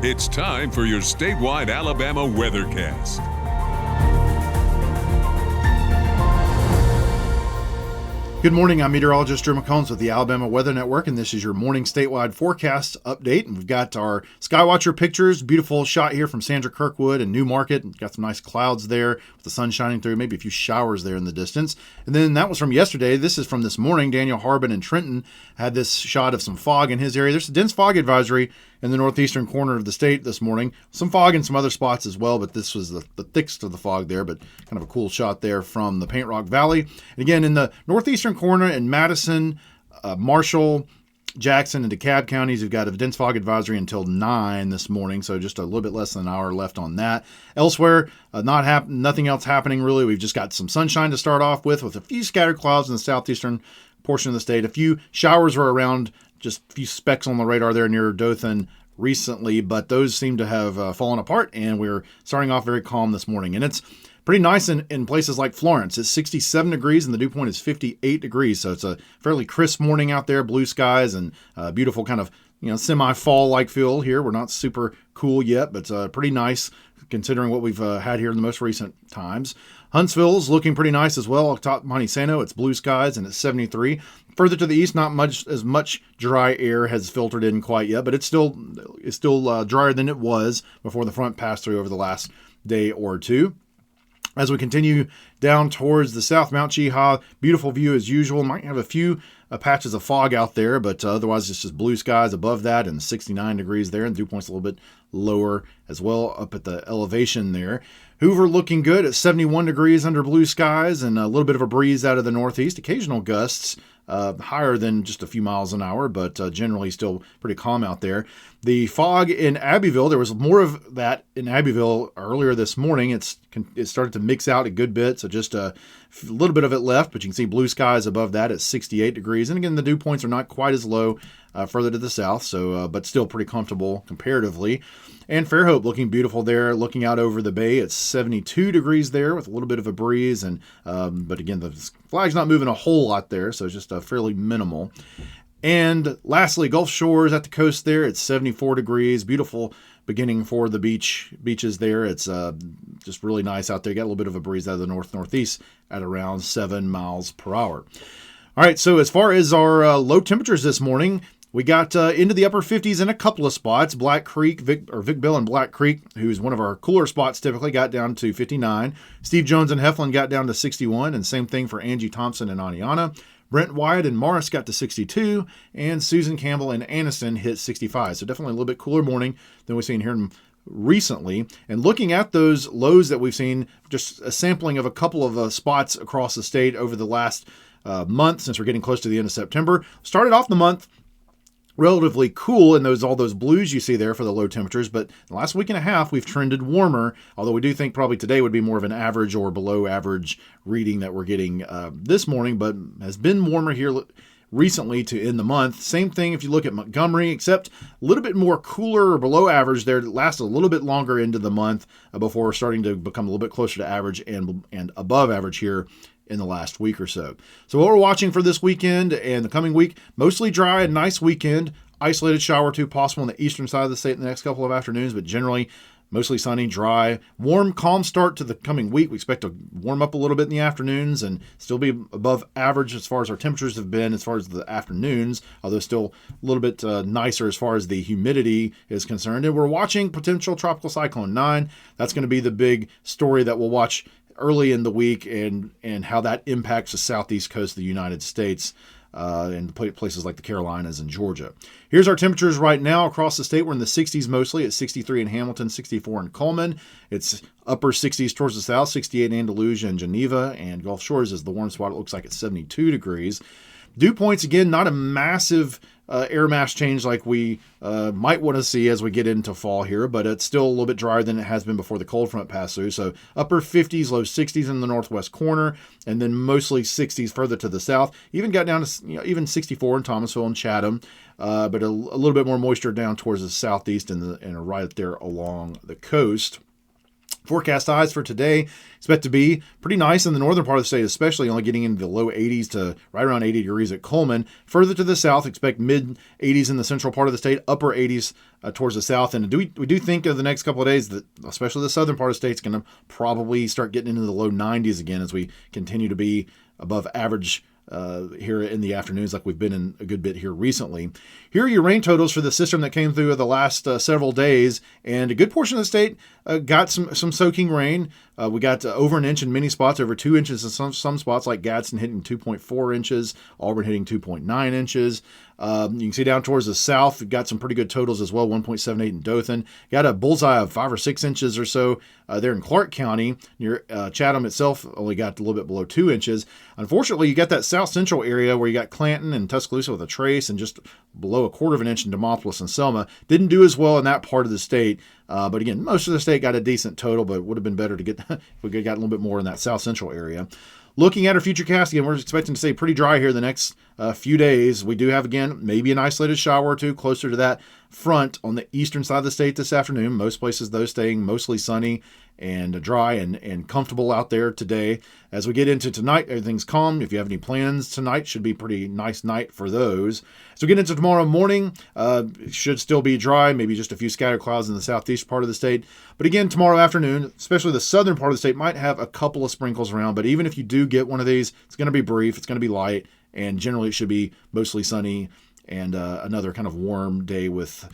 It's time for your statewide Alabama weathercast. Good morning, I'm meteorologist Drew McCombs with the Alabama Weather Network, and this is your morning statewide forecast update. And we've got our Skywatcher pictures, beautiful shot here from Sandra Kirkwood and New Market. We've got some nice clouds there with the sun shining through, maybe a few showers there in the distance. And then that was from yesterday. This is from this morning. Daniel Harbin in Trenton had this shot of some fog in his area. There's a dense fog advisory in the northeastern corner of the state this morning. Some fog in some other spots as well, but this was the thickest of the fog there, but kind of a cool shot there from the Paint Rock Valley. And again, in the northeastern corner in Madison, Marshall, Jackson, and DeKalb counties, we've got a dense fog advisory until 9 this morning, so just a little bit less than an hour left on that. Elsewhere, nothing else happening really. We've just got some sunshine to start off with a few scattered clouds in the southeastern portion of the state. A few showers were around, just a few specks on the radar there near Dothan recently, but those seem to have fallen apart, and we're starting off very calm this morning. And it's pretty nice in places like Florence. It's 67 degrees, and the dew point is 58 degrees, so it's a fairly crisp morning out there, blue skies, and beautiful kind of semi-fall-like feel here. We're not super cool yet, but pretty nice considering what we've had here in the most recent times. Huntsville's looking pretty nice as well. Atop Monte Sano, it's blue skies, and it's 73. Further to the east, not as much dry air has filtered in quite yet, but it's still drier than it was before the front passed through over the last day or two. As we continue down towards the south, Mount Cheaha, beautiful view as usual. Might have a few patches of fog out there, but otherwise it's just blue skies above that and 69 degrees there, and dew point's a little bit lower as well up at the elevation there. Hoover looking good at 71 degrees under blue skies and a little bit of a breeze out of the northeast. Occasional gusts higher than just a few miles an hour, but generally still pretty calm out there. The fog in Abbeville, there was more of that in Abbeville earlier this morning. It started to mix out a good bit, so just a little bit of it left, but you can see blue skies above that at 68 degrees. And again, the dew points are not quite as low further to the south, so but still pretty comfortable comparatively. And Fairhope looking beautiful there, looking out over the bay. It's 72 degrees there with a little bit of a breeze, and but again, the flag's not moving a whole lot there, so it's just fairly minimal. And lastly, Gulf Shores at the coast there, it's 74 degrees, beautiful beginning for the beaches there. It's just really nice out there. Got a little bit of a breeze out of the northeast at around 7 miles per hour. All right, so as far as our low temperatures this morning, we got into the upper 50s in a couple of spots. Black Creek, Vickville and Black Creek, who's one of our cooler spots typically, got down to 59. Steve Jones and Heflin got down to 61, and same thing for Angie Thompson and Aniana. Brent Wyatt and Morris got to 62, and Susan Campbell and Anniston hit 65. So definitely a little bit cooler morning than we've seen here recently. And looking at those lows that we've seen, just a sampling of a couple of spots across the state over the last month, since we're getting close to the end of September. Started off the month relatively cool in all those blues you see there for the low temperatures, but the last week and a half we've trended warmer, although we do think probably today would be more of an average or below average reading that we're getting this morning, but has been warmer here recently to end the month. Same thing if you look at Montgomery, except a little bit more cooler or below average there. It lasts a little bit longer into the month before starting to become a little bit closer to average and above average here in the last week or so. So what we're watching for this weekend and the coming week, mostly dry and nice weekend. Isolated shower or two possible on the eastern side of the state in the next couple of afternoons, but generally mostly sunny, dry, warm, calm start to the coming week. We expect to warm up a little bit in the afternoons and still be above average as far as our temperatures have been as far as the afternoons, although still a little bit nicer as far as the humidity is concerned. And we're watching potential Tropical Cyclone 9. That's going to be the big story that we'll watch early in the week and how that impacts the southeast coast of the United States and places like the Carolinas and Georgia. Here's our temperatures right now across the state. We're in the 60s mostly. It's 63 in Hamilton, 64 in Coleman. It's upper 60s towards the south, 68 in Andalusia and Geneva, and Gulf Shores is the warm spot. It looks like it's 72 degrees. Dew points, again, not a massive air mass change like we might want to see as we get into fall here, but it's still a little bit drier than it has been before the cold front passed through. So upper 50s, low 60s in the northwest corner, and then mostly 60s further to the south. Even got down to even 64 in Thomasville and Chatham, but a little bit more moisture down towards the southeast and right there along the coast. Forecast highs for today expect to be pretty nice in the northern part of the state, especially only getting into the low 80s to right around 80 degrees at Coleman. Further to the south, expect mid 80s in the central part of the state, upper 80s towards the south. And we do think of the next couple of days that especially the southern part of the state is going to probably start getting into the low 90s again as we continue to be above average here in the afternoons like we've been in a good bit here recently. Here are your rain totals for the system that came through the last several days, and a good portion of the state got some soaking rain. We got over an inch in many spots, over 2 inches in some spots like Gadsden hitting 2.4 inches, Auburn hitting 2.9 inches. You can see down towards the south, we've got some pretty good totals as well, 1.78 in Dothan. Got a bullseye of 5 or 6 inches or so there in Clark County. Near Chatham itself only got a little bit below 2 inches. Unfortunately, you got that south central area where you got Clanton and Tuscaloosa with a trace and just below a quarter of an inch in Demopolis and Selma. Didn't do as well in that part of the state. But again, most of the state got a decent total, but it would have been better to get if we could have got a little bit more in that south central area. Looking at our future cast, again, we're expecting to stay pretty dry here the next few days. We do have, again, maybe an isolated shower or two closer to that front on the eastern side of the state this afternoon. Most places, though, staying mostly sunny and dry and comfortable out there today. As we get into tonight, everything's calm. If you have any plans tonight, should be a pretty nice night for those. As we get into tomorrow morning, it should still be dry, maybe just a few scattered clouds in the southeast part of the state. But again, tomorrow afternoon, especially the southern part of the state, might have a couple of sprinkles around. But even if you do get one of these, it's going to be brief, it's going to be light, and generally it should be mostly sunny and another kind of warm day with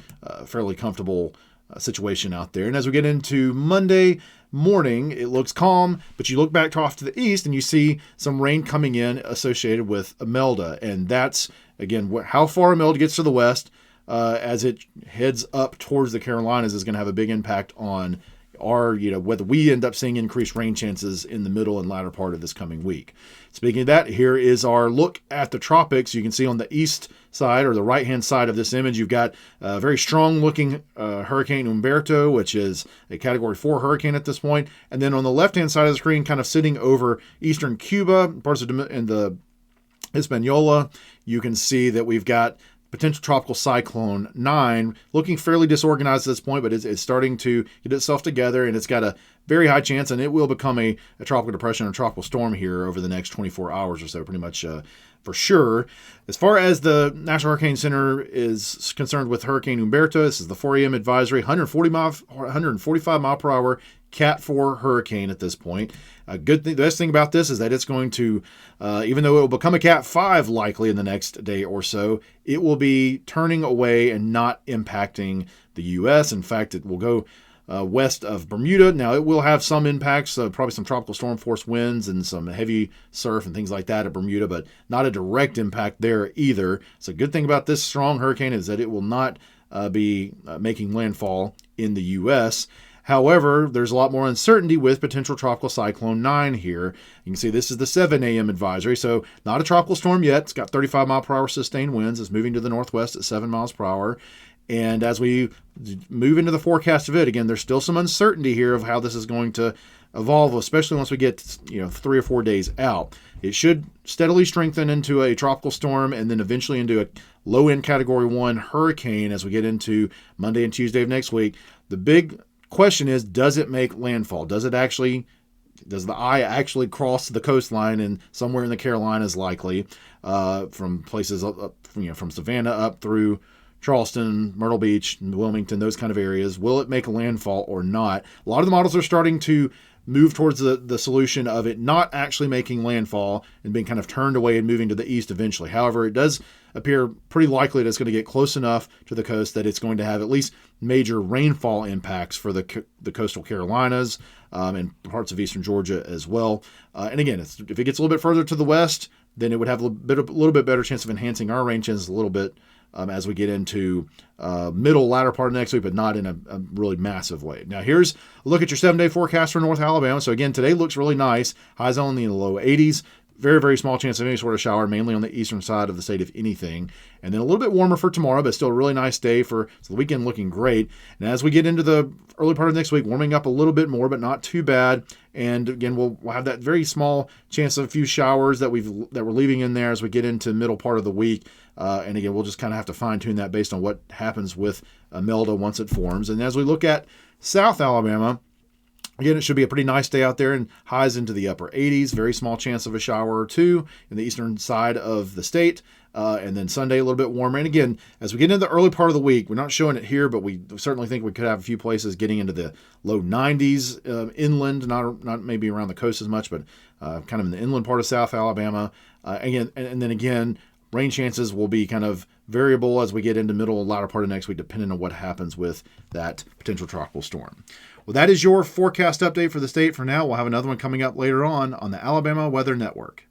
fairly comfortable situation out there. And as we get into Monday morning, it looks calm, but you look back off to the east and you see some rain coming in associated with Imelda. And that's, again, how far Imelda gets to the west as it heads up towards the Carolinas is going to have a big impact on our, whether we end up seeing increased rain chances in the middle and latter part of this coming week. Speaking of that, here is our look at the tropics. You can see on the east side or the right-hand side of this image, you've got a very strong-looking Hurricane Humberto, which is a Category 4 hurricane at this point. And then on the left-hand side of the screen, kind of sitting over eastern Cuba, parts of in the Hispaniola, you can see that we've got potential tropical cyclone 9, looking fairly disorganized at this point, but it's starting to get itself together, and it's got a very high chance, and it will become a tropical depression or tropical storm here over the next 24 hours or so, pretty much for sure. As far as the National Hurricane Center is concerned with Hurricane Humberto, this is the 4 a.m. advisory, 145 mile per hour Cat 4 hurricane at this point. The best thing about this is that it's going to, even though it will become a Cat 5 likely in the next day or so, it will be turning away and not impacting the U.S. In fact, it will go west of Bermuda. Now, it will have some impacts, probably some tropical storm force winds and some heavy surf and things like that at Bermuda, but not a direct impact there either. So, a good thing about this strong hurricane is that it will not be making landfall in the U.S. However, there's a lot more uncertainty with potential tropical cyclone 9 here. You can see this is the 7 a.m. advisory, so not a tropical storm yet. It's got 35 mile per hour sustained winds. It's moving to the northwest at 7 miles per hour. And as we move into the forecast of it, again, there's still some uncertainty here of how this is going to evolve, especially once we get 3 or 4 days out. It should steadily strengthen into a tropical storm and then eventually into a low-end Category 1 hurricane as we get into Monday and Tuesday of next week. The big question is, does it make landfall? Does the eye actually cross the coastline and somewhere in the Carolinas likely from places up, from Savannah up through Charleston, Myrtle Beach, Wilmington, those kind of areas? Will it make a landfall or not? A lot of the models are starting to move towards the solution of it not actually making landfall and being kind of turned away and moving to the east eventually. However, it does appear pretty likely that it's going to get close enough to the coast that it's going to have at least major rainfall impacts for the coastal Carolinas and parts of eastern Georgia as well. And again, if it gets a little bit further to the west, then it would have a little bit better chance of enhancing our rain chances a little bit as we get into latter part of next week, but not in a really massive way. Now, here's a look at your 7-day forecast for North Alabama. So again, today looks really nice. Highs only in the low 80s. Very, very small chance of any sort of shower, mainly on the eastern side of the state, if anything. And then a little bit warmer for tomorrow, but still a really nice day so the weekend looking great. And as we get into the early part of next week, warming up a little bit more, but not too bad. And again, we'll have that very small chance of a few showers that we're leaving in there as we get into middle part of the week. And again, we'll just kind of have to fine tune that based on what happens with Imelda once it forms. And as we look at South Alabama, Again, it should be a pretty nice day out there, and highs into the upper 80s. Very small chance of a shower or two in the eastern side of the state. And then Sunday, a little bit warmer. And again, as we get into the early part of the week, we're not showing it here, but we certainly think we could have a few places getting into the low 90s inland, not maybe around the coast as much, but kind of in the inland part of South Alabama. Again, and then again, rain chances will be kind of variable as we get into middle and latter part of next week, depending on what happens with that potential tropical storm. Well, that is your forecast update for the state for now. We'll have another one coming up later on the Alabama Weather Network.